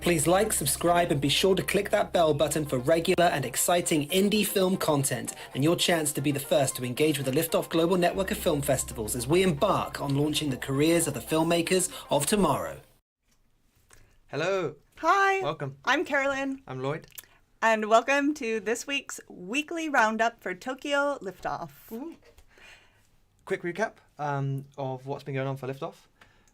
Please like, subscribe, and be sure to click that bell button for regular and exciting indie film content and your chance to be the first to engage with the Liftoff Global Network of Film Festivals as we embark on launching the careers of the filmmakers of tomorrow. Hello. Hi. Welcome. I'm Carolyn. I'm Lloyd. And welcome to this week's weekly roundup for Tokyo Liftoff. Ooh. Quick recap of what's been going on for Liftoff.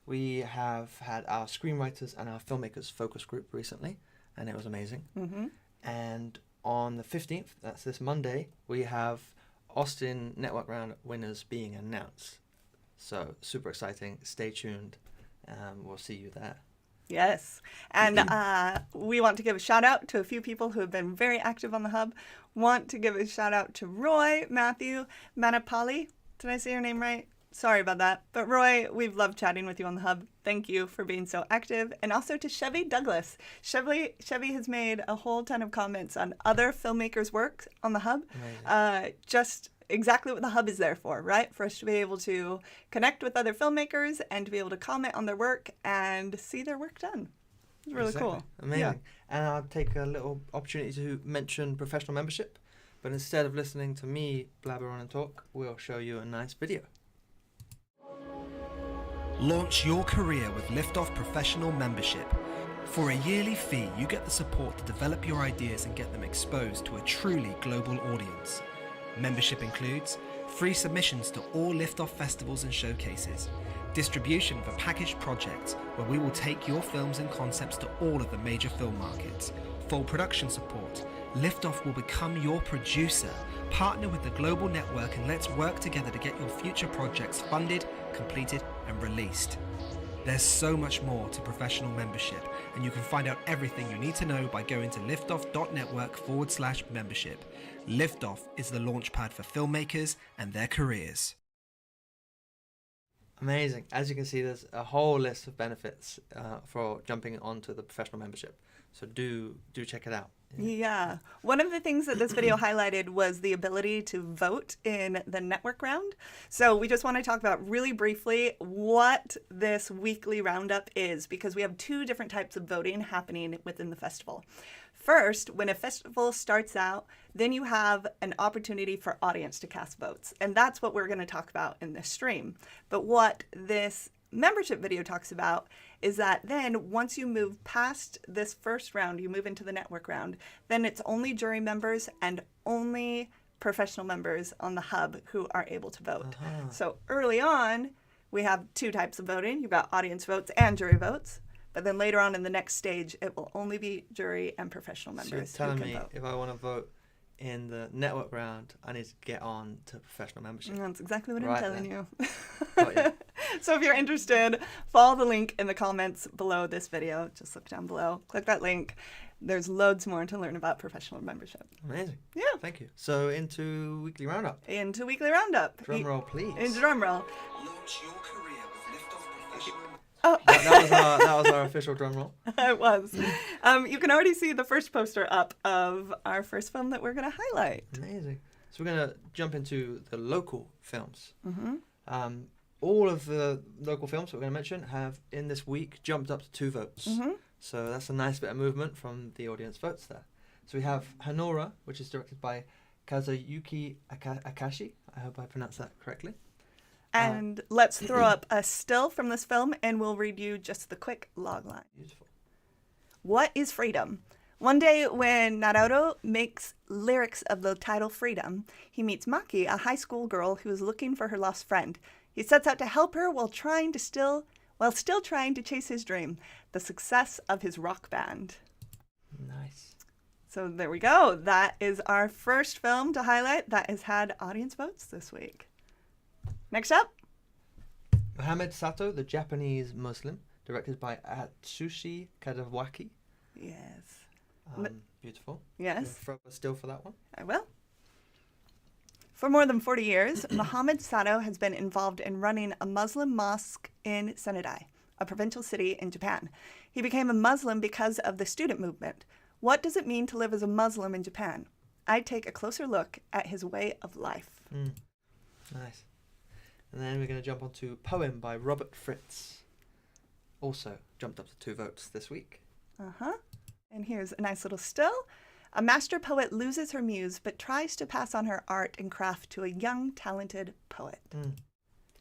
We have had our screenwriters and our filmmakers focus group recently, and it was amazing. Mm-hmm. And on the 15th, that's this Monday, we have Austin Network Roundup winners being announced. So super exciting. Stay tuned. We'll see you there. Yes. And we want to give a shout out to a few people who have been very active on the hub. Want to give a shout out to Roy, Matthew, Manapali. Did I say your name right? Sorry about that. But Roy, we've loved chatting with you on the hub. Thank you for being so active. And also to Chevy Douglas. Chevy has made a whole ton of comments on other filmmakers' work on the hub. Just exactly what the hub is there for, right? For us to be able to connect with other filmmakers and to be able to comment on their work and see their work done. It's really cool. Amazing. Yeah. And I'll take a little opportunity to mention professional membership. But instead of listening to me blabber on and talk, we'll show you a nice video. Launch your career with Liftoff Professional Membership. For a yearly fee, you get the support to develop your ideas and get them exposed to a truly global audience. Membership includes free submissions to all Liftoff festivals and showcases, distribution for packaged projects where we will take your films and concepts to all of the major film markets, full production support. Liftoff will become your producer. Partner with the global network and let's work together to get your future projects funded, completed, and released. There's so much more to professional membership, and you can find out everything you need to know by going to liftoff.network/membership. Liftoff is the launchpad for filmmakers and their careers. Amazing. As you can see, there's a whole list of benefits for jumping onto the professional membership. So do check it out. Yeah. One of the things that this video highlighted was the ability to vote in the network round. So we just want to talk about really briefly what this weekly roundup is, because we have two different types of voting happening within the festival. First, when a festival starts out, then you have an opportunity for audience to cast votes. And that's what we're going to talk about in this stream. But what this membership video talks about is that then once you move past this first round, you move into the network round, then it's only jury members and only professional members on the hub who are able to vote. So early on, we have two types of voting. You've got audience votes and jury votes. But then later on in the next stage, it will only be jury and professional members So you're telling me vote. if I want to vote in the network round, I need to get on to professional membership. That's exactly what I'm telling you. Got you. So if you're interested, follow the link in the comments below this video. Just look down below, click that link. There's loads more to learn about professional membership. Amazing. Yeah. Thank you. So into weekly roundup. Into weekly roundup. Drum roll, please. In drum roll. Launch your career with Liftoff Professional. Oh. that was our official drum roll. It was. You can already see the first poster up of our first film that we're going to highlight. Amazing. So we're going to jump into the local films. Mm-hmm. All of the local films that we're going to mention have, in this week, jumped up to 2 votes. Mm-hmm. So that's a nice bit of movement from the audience votes there. So we have Hanora, which is directed by Kazuyuki Akashi. I hope I pronounced that correctly. And let's throw up a still from this film and we'll read you just the quick log line. Beautiful. What is freedom? One day when Naruto makes lyrics of the title Freedom, he meets Maki, a high school girl who is looking for her lost friend. He sets out to help her while still trying to chase his dream, the success of his rock band. Nice. So there we go. That is our first film to highlight that has had audience votes this week. Next up. Mohamed Sato, the Japanese Muslim, directed by Atsushi Kadawaki. Yes. Beautiful. Yes. Throw up a still for that one. I will. For more than 40 years, Mohamed Sato has been involved in running a Muslim mosque in Sendai, a provincial city in Japan. He became a Muslim because of the student movement. What does it mean to live as a Muslim in Japan? I take a closer look at his way of life. Nice. And then we're going to jump onto Poem by Robert Fritz. Also jumped up to 2 votes this week. And here's a nice little still. A master poet loses her muse, but tries to pass on her art and craft to a young, talented poet.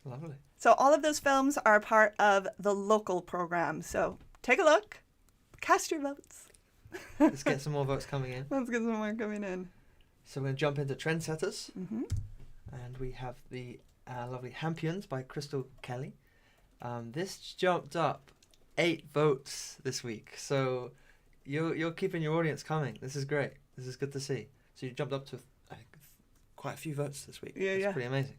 Lovely. So all of those films are part of the local program. So take a look, cast your votes. Let's get some more votes coming in. Let's get some more coming in. So we're going to jump into Trendsetters. And we have the lovely Hampions by Crystal Kelly. This jumped up 8 votes this week. So you're keeping your audience coming. This is great. This is good to see. So you jumped up to quite a few votes this week. It's pretty amazing.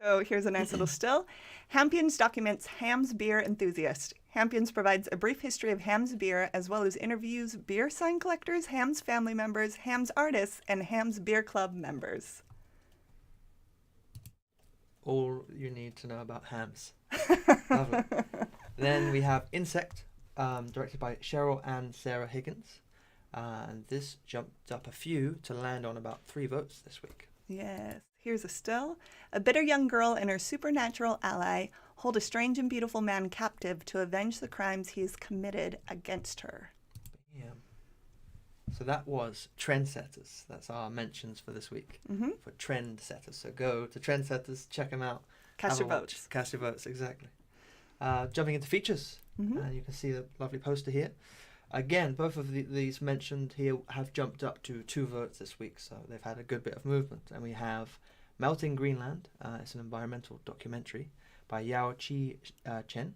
So here's a nice little still. Hampions documents Ham's beer enthusiast. Hampions provides a brief history of Ham's beer, as well as interviews beer sign collectors, Ham's family members, Ham's artists, and Ham's beer club members. All you need to know about hams. Lovely. Then we have Insect, directed by Cheryl and Sarah Higgins. And this jumped up a few to land on about 3 votes this week. Yes. Here's a still. A bitter young girl and her supernatural ally hold a strange and beautiful man captive to avenge the crimes he has committed against her. Yeah. So that was Trendsetters. That's our mentions for this week. For Trendsetters. So go to Trendsetters, check them out. Cast your votes. Cast your votes, exactly. Jumping into features. You can see the lovely poster here. Again, both of these mentioned here have jumped up to 2 votes this week, so they've had a good bit of movement. And we have Melting Greenland. It's an environmental documentary by Yao Chi Chen.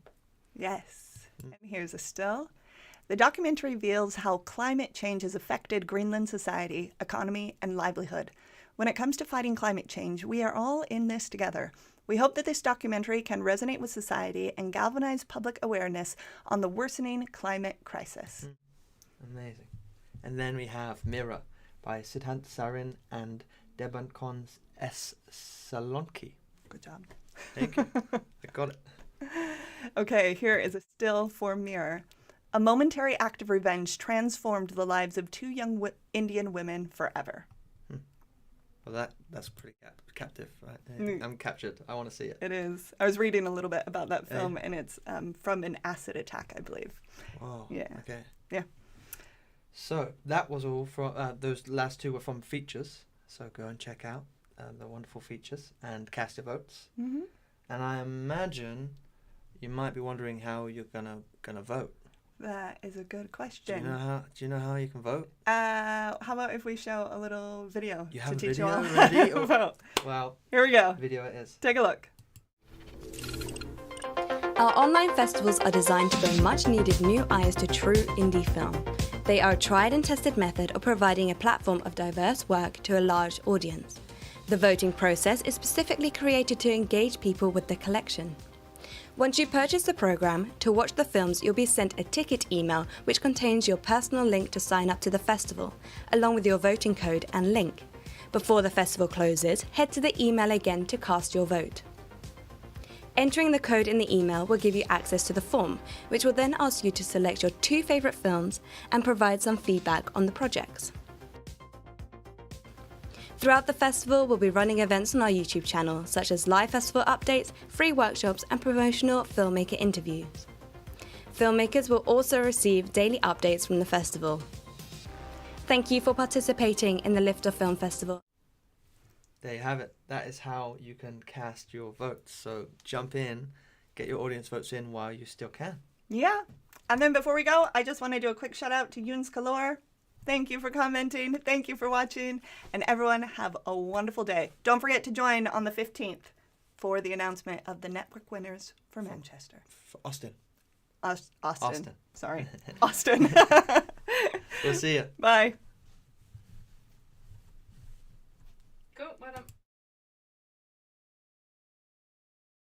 Yes. And here's a still. The documentary reveals how climate change has affected Greenland society, economy, and livelihood. When it comes to fighting climate change, we are all in this together. We hope that this documentary can resonate with society and galvanize public awareness on the worsening climate crisis. Amazing. And then we have Mirror by Siddhant Sarin and Debankon S. Salonki. Good job. Thank you. I got it. Okay, here is a still for Mirror. A momentary act of revenge transformed the lives of 2 young Indian women forever. Well, that's pretty captive, right? I'm captured. I want to see it. It is. I was reading a little bit about that film, and it's from an acid attack, I believe. Oh, yeah. Okay. Yeah. So that was all from those last 2 were from features. So go and check out the wonderful features and cast your votes. And I imagine you might be wondering how you're gonna vote. That is a good question. Do you know how you can vote? How about if we show a little video You have to a teach video you all ready? how to vote? Well, here we go. Video it is. Take a look. Our online festivals are designed to bring much-needed new eyes to true indie film. They are a tried and tested method of providing a platform of diverse work to a large audience. The voting process is specifically created to engage people with the collection. Once you purchase the program, to watch the films you'll be sent a ticket email which contains your personal link to sign up to the festival, along with your voting code and link. Before the festival closes, head to the email again to cast your vote. Entering the code in the email will give you access to the form, which will then ask you to select your 2 favourite films and provide some feedback on the projects. Throughout the festival, we'll be running events on our YouTube channel, such as live festival updates, free workshops, and promotional filmmaker interviews. Filmmakers will also receive daily updates from the festival. Thank you for participating in the Lift Off Film Festival. There you have it. That is how you can cast your votes. So jump in, get your audience votes in while you still can. Yeah. And then before we go, I just want to do a quick shout out to Yuns Kalor. Thank you for commenting. Thank you for watching. And everyone have a wonderful day. Don't forget to join on the 15th for the announcement of the network winners for Manchester. For Austin. Austin. Austin. Sorry. Austin. We'll see you. Bye.